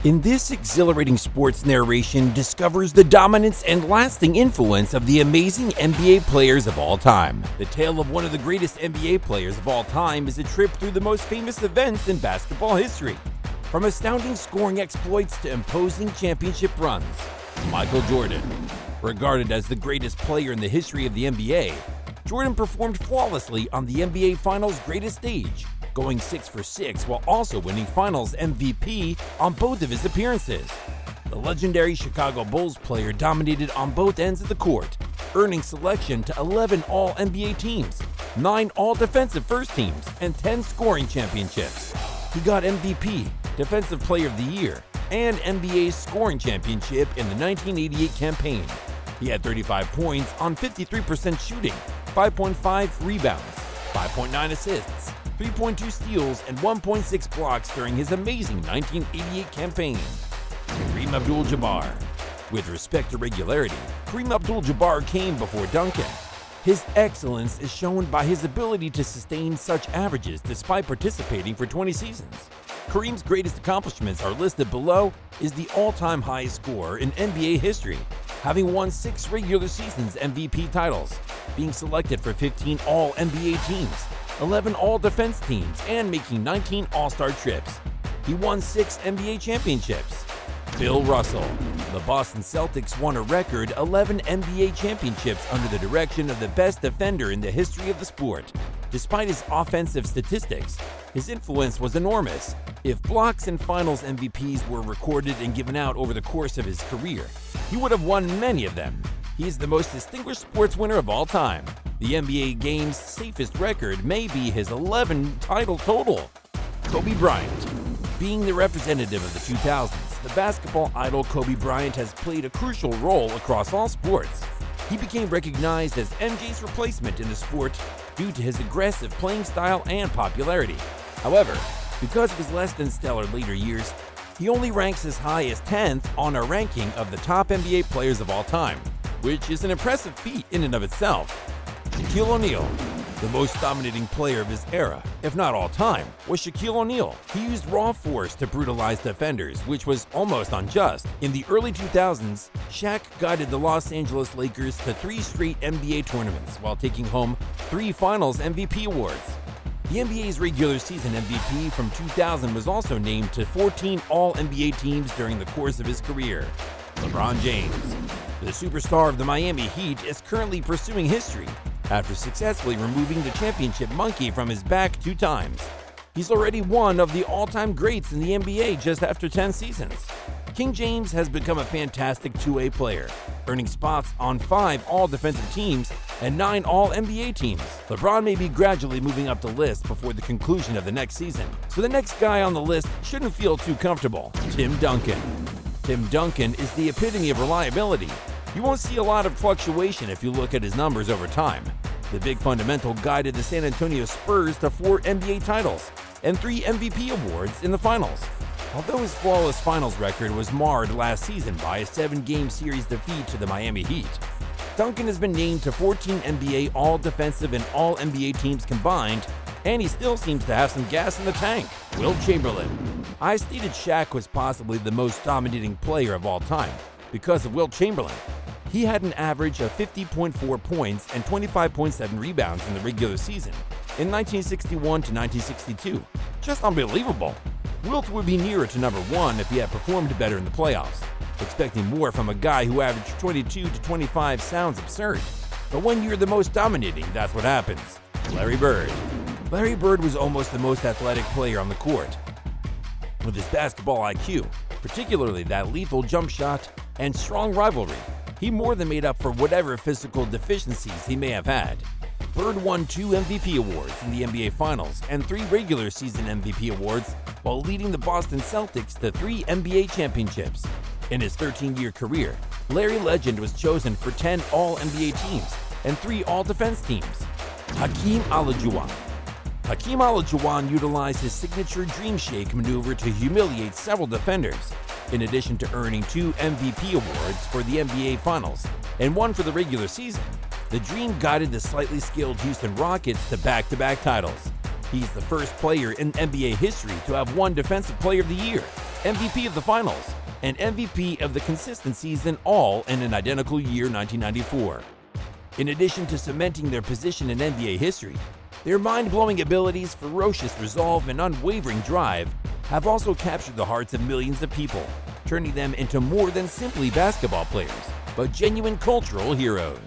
In this exhilarating sports narration discovers the dominance and lasting influence of the amazing NBA players of all time. The tale of one of the greatest NBA players of all time is a trip through the most famous events in basketball history. From astounding scoring exploits to imposing championship runs, Michael Jordan. Regarded as the greatest player in the history of the NBA, Jordan performed flawlessly on the NBA Finals' greatest stage, going 6 for 6 while also winning Finals MVP on both of his appearances. The legendary Chicago Bulls player dominated on both ends of the court, earning selection to 11 All-NBA teams, 9 All-Defensive First Teams, and 10 scoring championships. He got MVP, Defensive Player of the Year, and NBA's scoring championship in the 1988 campaign. He had 35 points on 53% shooting, 5.5 rebounds, 5.9 assists, 3.2 steals, and 1.6 blocks during his amazing 1988 campaign. Kareem Abdul-Jabbar. With respect to regularity, Kareem Abdul-Jabbar came before Duncan. His excellence is shown by his ability to sustain such averages despite participating for 20 seasons. Kareem's greatest accomplishments are listed below is the all-time highest scorer in NBA history, having won 6 regular seasons MVP titles, being selected for 15 All-NBA teams, 11 All-Defense teams, and making 19 All-Star trips. He won 6 NBA championships. Bill Russell. The Boston Celtics won a record 11 NBA championships under the direction of the best defender in the history of the sport. Despite his offensive statistics, his influence was enormous. If blocks and Finals MVPs were recorded and given out over the course of his career, he would have won many of them. He is the most distinguished sports winner of all time. The NBA game's safest record may be his 11 title total. Kobe Bryant. Being the representative of the 2000s, the basketball idol Kobe Bryant has played a crucial role across all sports. He became recognized as MJ's replacement in the sport due to his aggressive playing style and popularity. However, because of his less than stellar later years, he only ranks as high as 10th on our ranking of the top NBA players of all time, which is an impressive feat in and of itself. Shaquille O'Neal. The most dominating player of his era, if not all time, was Shaquille O'Neal. He used raw force to brutalize defenders, which was almost unjust. In the early 2000s, Shaq guided the Los Angeles Lakers to 3 straight NBA tournaments while taking home 3 Finals MVP awards. The NBA's regular season MVP from 2000 was also named to 14 All-NBA teams during the course of his career. LeBron James. The superstar of the Miami Heat is currently pursuing history after successfully removing the championship monkey from his back 2 times. He's already one of the all-time greats in the NBA just after 10 seasons. King James has become a fantastic two-way player, earning spots on 5 all-defensive teams and 9 all-NBA teams. LeBron may be gradually moving up the list before the conclusion of the next season, so the next guy on the list shouldn't feel too comfortable. Tim Duncan. Tim Duncan is the epitome of reliability. You won't see a lot of fluctuation if you look at his numbers over time. The big fundamental guided the San Antonio Spurs to 4 NBA titles and 3 MVP awards in the finals. Although his flawless finals record was marred last season by a 7-game series defeat to the Miami Heat, Duncan has been named to 14 NBA All-Defensive and All-NBA teams combined, and he still seems to have some gas in the tank. Wilt Chamberlain. I stated Shaq was possibly the most dominating player of all time because of Wilt Chamberlain. He had an average of 50.4 points and 25.7 rebounds in the regular season in 1961 to 1962. Just unbelievable. Wilt would be nearer to number 1 if he had performed better in the playoffs. Expecting more from a guy who averaged 22 to 25 sounds absurd. But when you're the most dominating, that's what happens. Larry Bird. Larry Bird was almost the most athletic player on the court. With his basketball IQ, particularly that lethal jump shot and strong rivalry, he more than made up for whatever physical deficiencies he may have had. Bird won 2 MVP awards in the NBA Finals and 3 regular season MVP awards while leading the Boston Celtics to 3 NBA championships. In his 13-year career, Larry Legend was chosen for 10 All-NBA teams and 3 All-Defense teams. Hakeem Olajuwon. Hakeem Olajuwon utilized his signature Dream Shake maneuver to humiliate several defenders, in addition to earning 2 MVP awards for the NBA Finals and 1 for the regular season. The Dream guided the slightly skilled Houston Rockets to back-to-back titles. He's the first player in NBA history to have won Defensive Player of the Year, MVP of the Finals, and MVP of the consistent season, all in an identical year, 1994. In addition to cementing their position in NBA history, their mind-blowing abilities, ferocious resolve, and unwavering drive have also captured the hearts of millions of people, turning them into more than simply basketball players, but genuine cultural heroes.